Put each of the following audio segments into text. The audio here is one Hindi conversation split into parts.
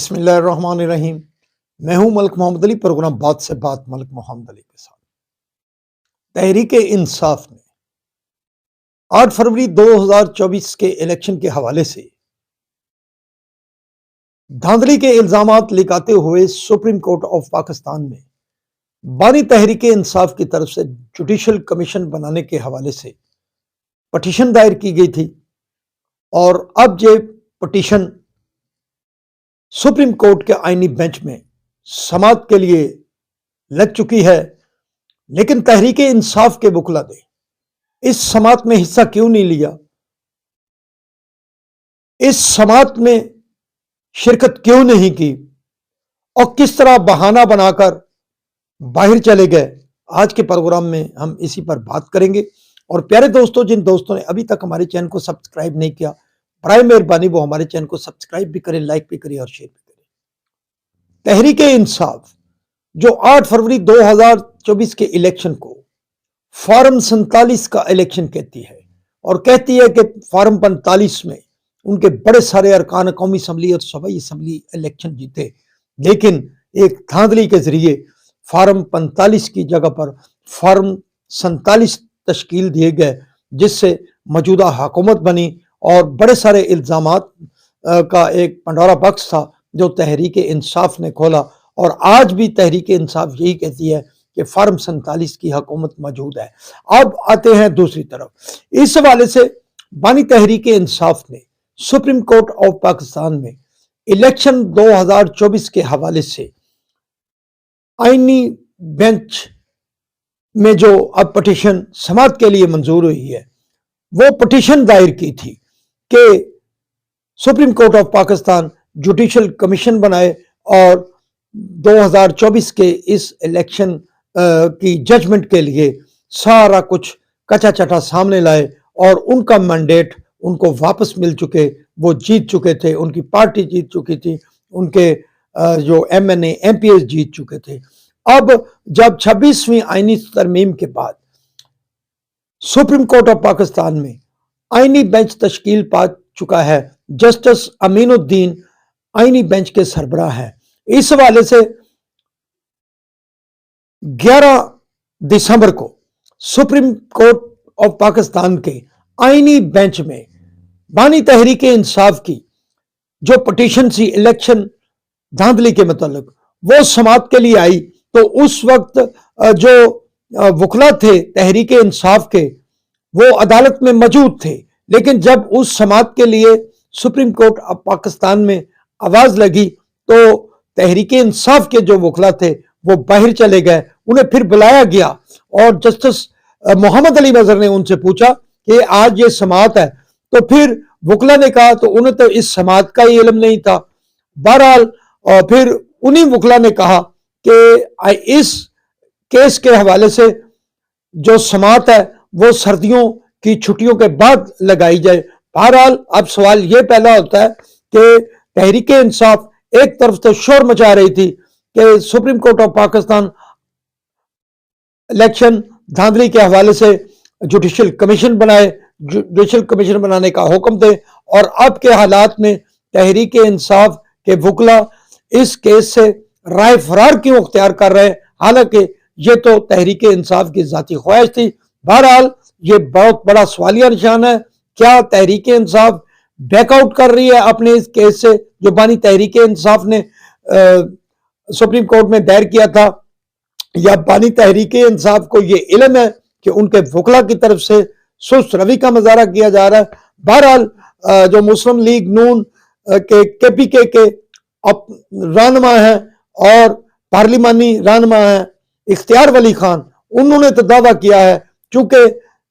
बिस्मिल्लाहिर्रहमानिर्रहीम। मैं हूं मलिक मोहम्मद अली। प्रोग्राम बात से बात मलिक मोहम्मद अली के साथ। तहरीक इंसाफ ने 8 फरवरी 2024 के इलेक्शन के हवाले से धांधली के इल्जामात लगाते हुए सुप्रीम कोर्ट ऑफ पाकिस्तान में बानी तहरीक इंसाफ की तरफ से जुडिशल कमीशन बनाने के हवाले से पटिशन दायर की गई थी और अब ये पटिशन सुप्रीम कोर्ट के आईनी बेंच में समाअत के लिए लग चुकी है। लेकिन तहरीक इंसाफ के वकला ने इस समाअत में हिस्सा क्यों नहीं लिया, इस समाअत में शिरकत क्यों नहीं की और किस तरह बहाना बनाकर बाहर चले गए, आज के प्रोग्राम में हम इसी पर बात करेंगे। और प्यारे दोस्तों, जिन दोस्तों ने अभी तक हमारे चैनल को सब्सक्राइब नहीं किया, बराए मेहरबानी वो हमारे चैनल को सब्सक्राइब भी करें, लाइक भी करें और शेयर भी करें। तहरीक इंसाफ जो 8 फरवरी 2024 के इलेक्शन को फॉर्म 47 का इलेक्शन कहती है और कहती है कि फॉर्म 45 में उनके बड़े सारे अरकान कौमी असम्बली और सूबाई असम्बली इलेक्शन जीते, लेकिन एक धांधली के जरिए फॉर्म 45 की जगह पर फॉर्म 47 तश्कील दिए गए, जिससे मौजूदा हुकूमत बनी और बड़े सारे इल्जामात का एक पंडोरा बॉक्स था जो तहरीक इंसाफ ने खोला। और आज भी तहरीक इंसाफ यही कहती है कि फॉर्म 47 की हुकूमत मौजूद है। अब आते हैं दूसरी तरफ, इस हवाले से बानी तहरीक इंसाफ ने सुप्रीम कोर्ट ऑफ पाकिस्तान में इलेक्शन 2024 के हवाले से आईनी बेंच में जो अब पटिशन समाअत के लिए मंजूर हुई है, वो पटिशन दायर की थी कि supreme court of Pakistan judicial commission बनाए और 2024 के इस इलेक्शन की जजमेंट के लिए सारा कुछ कच्चा चटा सामने लाए और उनका मैंडेट उनको वापस मिल चुके, वो जीत चुके थे, उनकी पार्टी जीत चुकी थी, उनके जो MNA MPs जीत चुके थे। अब जब 26वीं आईनी तरमीम के बाद सुप्रीम कोर्ट ऑफ पाकिस्तान में आईनी बेंच तश्कील पा चुका है, जस्टिस अमीनुद्दीन आईनी बेंच के सरबराह है। इस हवाले से 11 दिसंबर को सुप्रीम कोर्ट ऑफ पाकिस्तान के आईनी बेंच में बानी तहरीक इंसाफ की जो पटिशन थी इलेक्शन धांधली के मतलब, वो समाअत के लिए आई। तो उस वक्त जो वकला थे तहरीक इंसाफ के, वो अदालत में मौजूद थे, लेकिन जब उस समाअत के लिए सुप्रीम कोर्ट ऑफ पाकिस्तान में आवाज लगी तो तहरीक इंसाफ के जो वकला थे वो बाहर चले गए। उन्हें फिर बुलाया गया और जस्टिस मोहम्मद अली नजर ने उनसे पूछा कि आज ये समाअत है, तो फिर वकला ने कहा तो उन्हें तो इस समाअत का ही इल्म नहीं था। बहरहाल और फिर उन्हीं वकला ने कहा कि इस केस के हवाले से जो समाअत है वो सर्दियों की छुट्टियों के बाद लगाई जाए। बहरहाल अब सवाल ये पैदा होता है कि तहरीक इंसाफ एक तरफ तो शोर मचा रही थी कि supreme court of Pakistan election धांधली के हवाले से जुडिशल कमीशन बनाए, जुडिशल कमीशन बनाने का हुक्म दे, और अब के हालात में तहरीक इंसाफ के वकला इस केस से राय फरार क्यों अख्तियार कर रहे हैं, हालांकि ये तो तहरीक इंसाफ की जाती ख्वाहिश थी। बहरहाल ये बहुत बड़ा सवालिया निशान है, क्या तहरीक इंसाफ बैकआउट कर रही है अपने इस केस से जो बानी तहरीक इंसाफ ने सुप्रीम कोर्ट में दायर किया था, या बानी तहरीक इंसाफ को ये इल्म है कि उनके वकला की तरफ से सुस्त रवि का मुजाहरा किया जा रहा है। बहरहाल जो मुस्लिम लीग नून के KPK के रहनुमा हैं और पार्लिमानी रहनुमा हैं इख्तियार वली खान, उन्होंने तो दावा किया है, चूंकि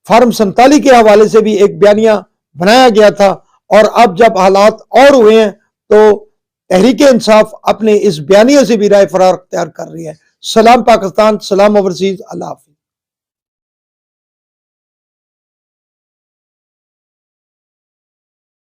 फॉर्म 47 के हवाले से भी एक बयानिया बनाया गया था और अब जब हालात और हुए हैं तो तहरीक इंसाफ अपने इस बयानिया से भी राय फरार अख्तियार कर रही है। सलाम पाकिस्तान, सलाम ओवरसीज, अल्लाह हाफिज।